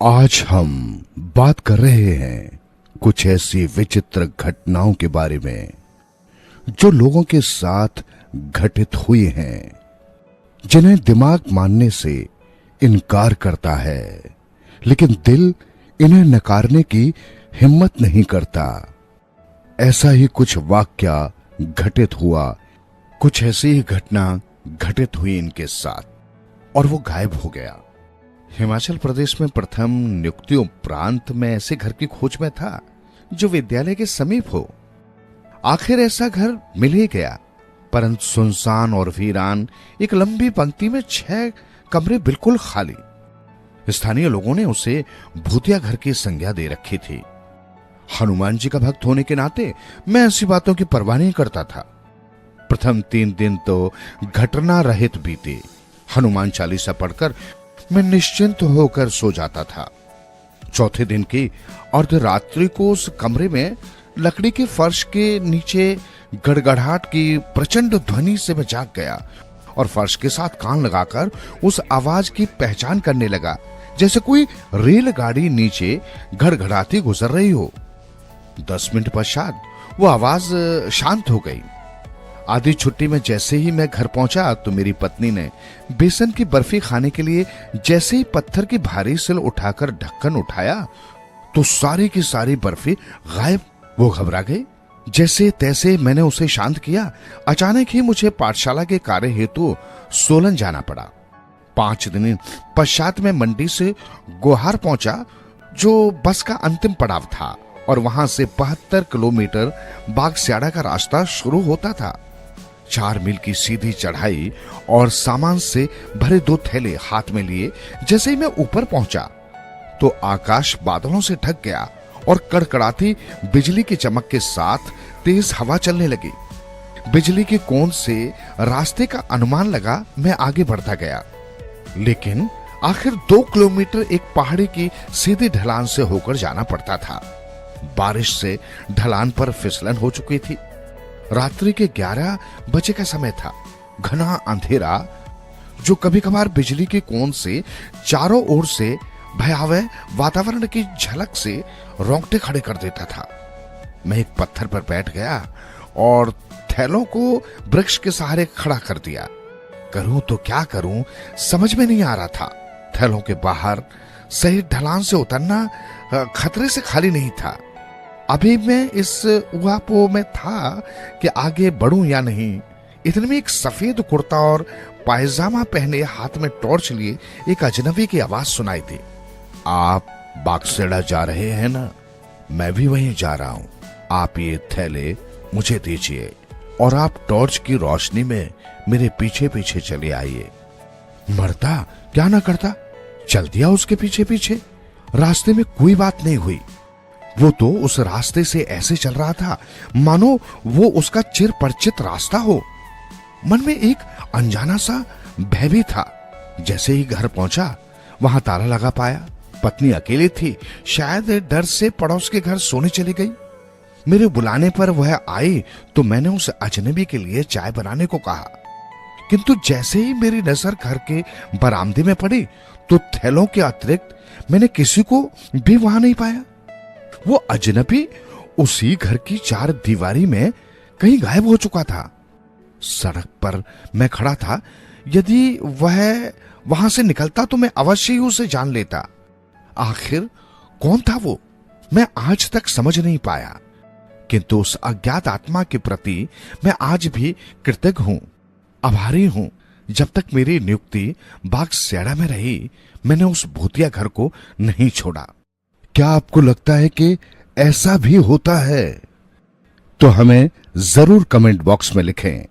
आज हम बात कर रहे हैं कुछ ऐसी विचित्र घटनाओं के बारे में जो लोगों के साथ घटित हुई हैं, जिन्हें दिमाग मानने से इनकार करता है, लेकिन दिल इन्हें नकारने की हिम्मत नहीं करता। ऐसा ही कुछ वाकया घटित हुआ, कुछ ऐसी ही घटना घटित हुई इनके साथ और वो गायब हो गया। हिमाचल प्रदेश में प्रथम नियुक्ति उपरांत मैं ऐसे घर की खोज में था जो विद्यालय के समीप हो। आखिर ऐसा घर मिल ही गया, परंतु सुनसान और वीरान एक लंबी पंक्ति में 6 कमरे बिल्कुल खाली। स्थानीय लोगों ने उसे भूतिया घर की संज्ञा दे रखी थी। हनुमान जी का भक्त होने के नाते मैं ऐसी बातों की परवाह नहीं करता था। प्रथम 3 दिन तो घटना रहित बीते। हनुमान चालीसा पढ़कर मैं निश्चिंत होकर सो जाता था। चौथे दिन की अर्धरात्रि को उस कमरे में लकड़ी के फर्श के नीचे गड़गड़ाहट की प्रचंड ध्वनि से मैं जाग गया और फर्श के साथ कान लगाकर उस आवाज की पहचान करने लगा, जैसे कोई रेलगाड़ी नीचे गड़गड़ाती गुजर रही हो। 10 मिनट पश्चात वो आवाज शांत हो गई। आधी छुट्टी में जैसे ही मैं घर पहुंचा तो मेरी पत्नी ने बेसन की बर्फी खाने के लिए जैसे ही पत्थर की भारी सिल उठाकर ढक्कन उठाया तो सारी की सारी बर्फी गायब। वो घबरा गई। जैसे तैसे मैंने उसे शांत किया। अचानक ही मुझे पाठशाला के कार्य हेतु सोलन जाना पड़ा। 5 दिन पश्चात मैं मंडी से गोहार पहुंचा, जो बस का अंतिम पड़ाव था, और वहां से 72 किलोमीटर बागस्याड़ा का रास्ता शुरू होता था। 4 मील की सीधी चढ़ाई और सामान से भरे 2 थैले हाथ में लिए जैसे ही मैं ऊपर पहुंचा तो आकाश बादलों से ढक गया और कड़कड़ाती बिजली की चमक के साथ तेज हवा चलने लगी। बिजली के कोन से रास्ते का अनुमान लगा। मैं आगे बढ़ता गया, लेकिन आखिर 2 किलोमीटर एक पहाड़ी की सीधी ढलान से होकर जाना पड़ता था। बारिश से ढलान पर फिसलन हो चुकी थी। रात्रि के 11 बजे का समय था। घना अंधेरा जो कभी कभार बिजली के कोन से चारों ओर से भयावह वातावरण की झलक से रोंगटे खड़े कर देता था। मैं एक पत्थर पर बैठ गया और थैलों को वृक्ष के सहारे खड़ा कर दिया। करूं तो क्या करूं समझ में नहीं आ रहा था। थैलों के बाहर सही ढलान से उतरना खतरे से खाली नहीं था। अभी मैं इस उहापोह में था कि आगे बढ़ूं या नहीं। इतने में एक सफेद कुर्ता और पायजामा पहने हाथ में टॉर्च लिए एक अजनबी की आवाज सुनाई दी। आप बागस्याड़ा जा रहे हैं ना? मैं भी वहीं जा रहा हूं। आप ये थैले मुझे दीजिए और आप टॉर्च की रोशनी में मेरे पीछे पीछे चले आइए। मरता क्या ना करता, चल दिया उसके पीछे पीछे। रास्ते में कोई बात नहीं हुई। वो तो उस रास्ते से ऐसे चल रहा था मानो वो उसका चिर परिचित रास्ता हो। मन में एक अनजाना सा भय भी था। जैसे ही घर पहुंचा वहां ताला लगा पाया। पत्नी अकेली थी, शायद डर से पड़ोस के घर सोने चली गई। मेरे बुलाने पर वह आई तो मैंने उस अजनबी के लिए चाय बनाने को कहा, किंतु जैसे ही मेरी नजर घर के बरामदे में पड़ी तो थैलों के अतिरिक्त मैंने किसी को भी वहां नहीं पाया। वो अजनबी उसी घर की 4 दीवारी में कहीं गायब हो चुका था। सड़क पर मैं खड़ा था। यदि वह वहां से निकलता तो मैं अवश्य ही उसे जान लेता। आखिर कौन था वो, मैं आज तक समझ नहीं पाया, किंतु उस अज्ञात आत्मा के प्रति मैं आज भी कृतज्ञ हूं, आभारी हूं। जब तक मेरी नियुक्ति बागस्याड़ा में रही मैंने उस भूतिया घर को नहीं छोड़ा। क्या आपको लगता है कि ऐसा भी होता है? तो हमें जरूर कमेंट बॉक्स में लिखें।